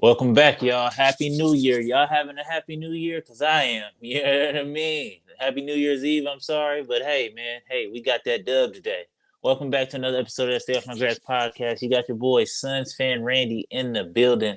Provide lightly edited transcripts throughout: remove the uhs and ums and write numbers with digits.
Welcome back, y'all. Happy New Year. Y'all having a happy New Year? Because I am. You know what I mean? Happy New Year's Eve. I'm sorry. But hey, man. Hey, we got that dub today. Welcome back to another episode of the Stay Off My Grass podcast. You got your boy, Suns fan Randy, in the building.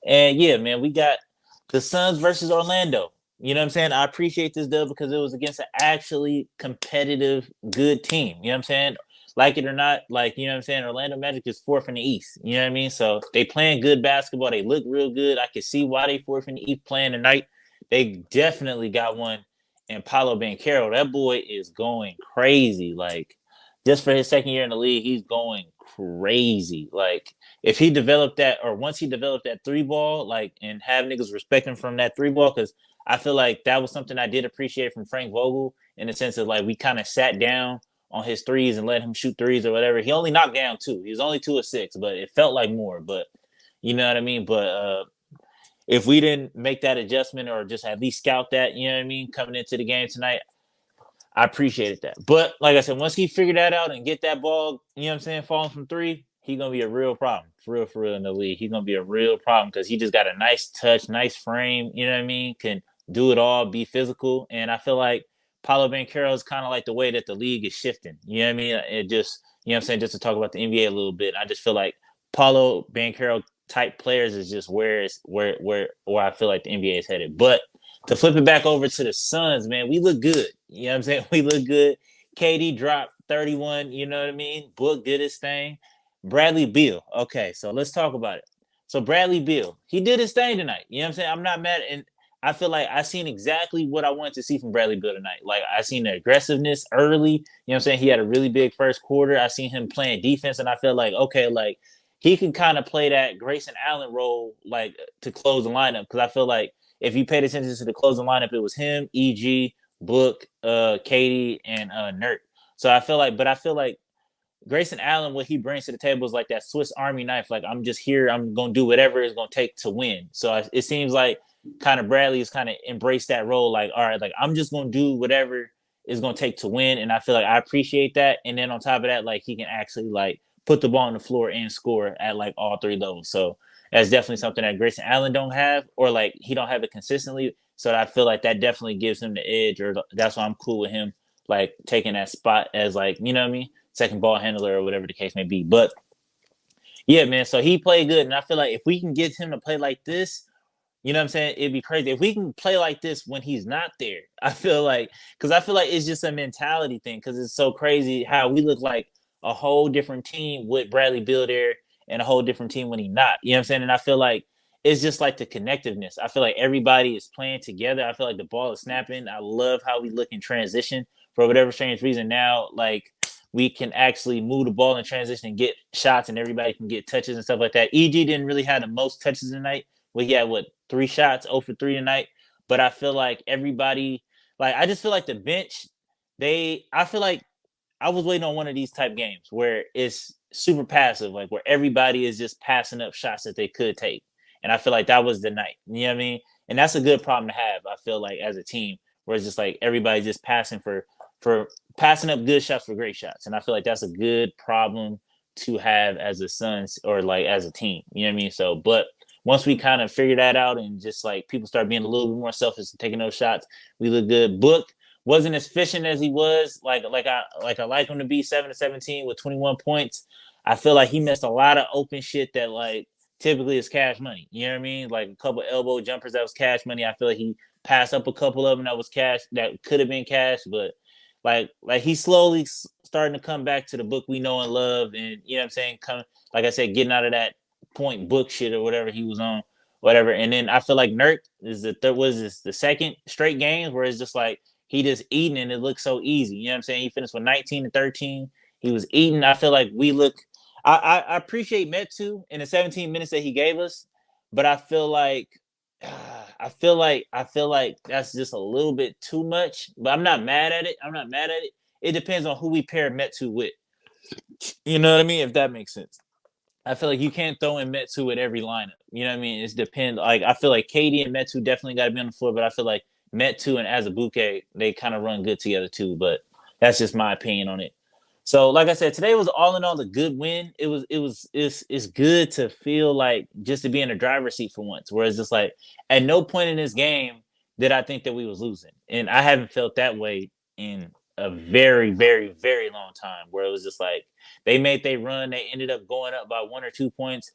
And yeah, man, we got the Suns versus Orlando. You know what I'm saying? I appreciate this dub because it was against an actually competitive, good team. You know what I'm saying? Like it or not, like, you know what I'm saying? Orlando Magic is fourth in the East. You know what I mean? So they playing good basketball. They look real good. I can see why they fourth in the East playing tonight. They definitely got one in Paolo Banchero. That boy is going crazy. Like, just for his second year in the league, he's going crazy. Like, if he developed that, or once he developed that three ball, like, and have niggas respect him from that three ball, because I feel like that was something I did appreciate from Frank Vogel in the sense of like we kind of sat down on his threes and let him shoot threes or whatever. He only knocked down two. He was only 2 of 6, but it felt like more. But you know what I mean. But if we didn't make that adjustment or just at least scout that, you know what I mean, coming into the game tonight, I appreciated that. But like I said, once he figured that out and get that ball, you know what I'm saying, falling from three, he's gonna be a real problem. For real in the league. He's gonna be a real problem because he just got a nice touch, nice frame, you know what I mean? Can do it all, be physical. And I feel like Paulo Banchero is kind of like the way that the league is shifting. You know what I mean? It just, you know what I'm saying, just to talk about the NBA a little bit. I just feel like Paulo Banchero type players is just where I feel like the NBA is headed. But to flip it back over to the Suns, man, we look good. You know what I'm saying? We look good. KD dropped 31, you know what I mean? Book did his thing. Bradley Beal. Okay, so let's talk about it. So Bradley Beal, he did his thing tonight. You know what I'm saying? I'm not mad. And I feel like I seen exactly what I wanted to see from Bradley Beal tonight. Like I seen the aggressiveness early. You know what I'm saying? He had a really big first quarter. I seen him playing defense, and I feel like, okay, like he can kind of play that Grayson Allen role, like to close the lineup. Because I feel like if you paid attention to the closing lineup, it was him, EG, Book, Katie, and Nurt. So I feel like Grayson Allen, what he brings to the table is like that Swiss Army knife. Like I'm just here, I'm gonna do whatever it's gonna take to win. So it seems like kind of Bradley's kind of embraced that role. Like, all right, like I'm just gonna do whatever it's gonna take to win, and I feel like I appreciate that. And then on top of that, like he can actually like put the ball on the floor and score at like all three levels. So that's definitely something that Grayson Allen don't have, or like he don't have it consistently. So I feel like that definitely gives him the edge, or that's why I'm cool with him like taking that spot as like, you know what I mean, second ball handler or whatever the case may be. But yeah, man, so he played good. And I feel like if we can get him to play like this, you know what I'm saying? It'd be crazy. If we can play like this when he's not there, I feel like, because I feel like it's just a mentality thing, because it's so crazy how we look like a whole different team with Bradley Beal there and a whole different team when he's not. You know what I'm saying? And I feel like it's just like the connectiveness. I feel like everybody is playing together. I feel like the ball is snapping. I love how we look in transition for whatever strange reason. Now, like, we can actually move the ball in transition and get shots, and everybody can get touches and stuff like that. EG didn't really have the most touches tonight. Well, he had what, 3 shots, 0 for 3 tonight. But I feel like everybody, like I just feel like the bench, I feel like I was waiting on one of these type games where it's super passive, like where everybody is just passing up shots that they could take. And I feel like that was the night. You know what I mean? And that's a good problem to have, I feel like, as a team, where it's just like everybody just passing for passing up good shots for great shots. And I feel like that's a good problem to have as a Suns or like as a team. You know what I mean? So, but once we kind of figure that out and just like people start being a little bit more selfish and taking those shots, we look good. Book wasn't as efficient as he was. I like him to be 7 to 17 with 21 points. I feel like he missed a lot of open shit that like typically is cash money. You know what I mean? Like a couple elbow jumpers that was cash money. I feel like he passed up a couple of them that was cash that could have been cash, but like he's slowly starting to come back to the Book we know and love, and you know what I'm saying, come, like I said, getting out of that point Book shit or whatever he was on, whatever. And then I feel like Nurk is the second straight games where it's just like he just eating and it looks so easy. You know what I'm saying? He finished with 19 to 13. He was eating. I feel like we look. I appreciate Metu in the 17 minutes that he gave us, but I feel like I feel like that's just a little bit too much. But I'm not mad at it. I'm not mad at it. It depends on who we pair Metu with. You know what I mean? If that makes sense. I feel like you can't throw in Metu with every lineup. You know what I mean? It's depend. Like I feel like Katie and Metu definitely got to be on the floor, but I feel like Metu and Azubuike, they kind of run good together too. But that's just my opinion on it. So, like I said, today was all in all a good win. It's good to feel like just to be in the driver's seat for once. Whereas it's like at no point in this game did I think that we was losing, and I haven't felt that way in a very, very, very long time. Where it was just like they made they run, they ended up going up by 1 or 2 points,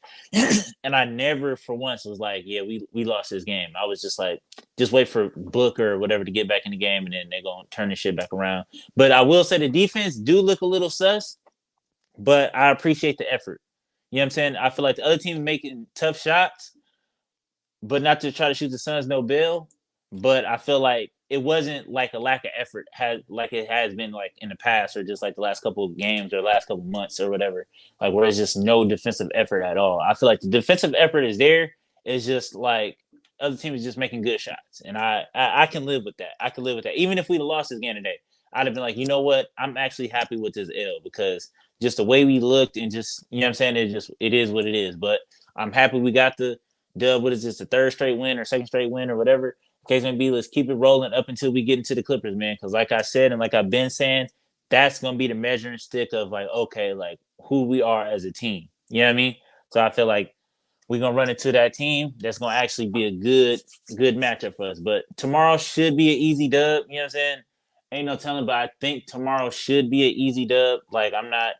and I never for once was like, yeah, we lost this game. I was just like, just wait for Booker or whatever to get back in the game, and then they're gonna turn this shit back around. But I will say the defense do look a little sus, but I appreciate the effort. You know what I'm saying? I feel like the other team making tough shots, but not to try to shoot the Suns no bill. But I feel like it wasn't like a lack of effort had like it has been like in the past or just like the last couple of games or last couple of months or whatever. Like where it's just no defensive effort at all. I feel like the defensive effort is there. It's just like other teams just making good shots, and I can live with that. I can live with that. Even if we lost this game today, I'd have been like, you know what? I'm actually happy with this L because just the way we looked and just you know what I'm saying. It is what it is. But I'm happy we got the dub. What is this? The third straight win or second straight win or whatever case may be. Let's keep it rolling up until we get into the Clippers, man. Because like I said and like I've been saying, that's gonna be the measuring stick of like okay, like who we are as a team. You know what I mean? So I feel like we're gonna run into that team that's gonna actually be a good matchup for us. But tomorrow should be an easy dub. You know what I'm saying? Ain't no telling, but I think tomorrow should be an easy dub. Like I'm not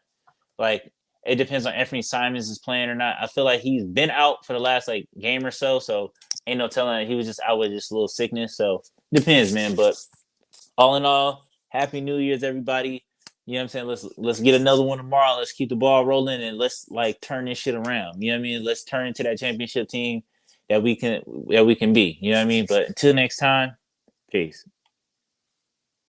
like it depends on Anthony Simons is playing or not. I feel like he's been out for the last like game or so, so ain't no telling. He was just out with just a little sickness, so depends, man. But all in all, Happy New Year's, everybody. You know what I'm saying? Let's get another one tomorrow. Let's keep the ball rolling and let's like turn this shit around. You know what I mean? Let's turn into that championship team that we can be. You know what I mean? But until next time, peace.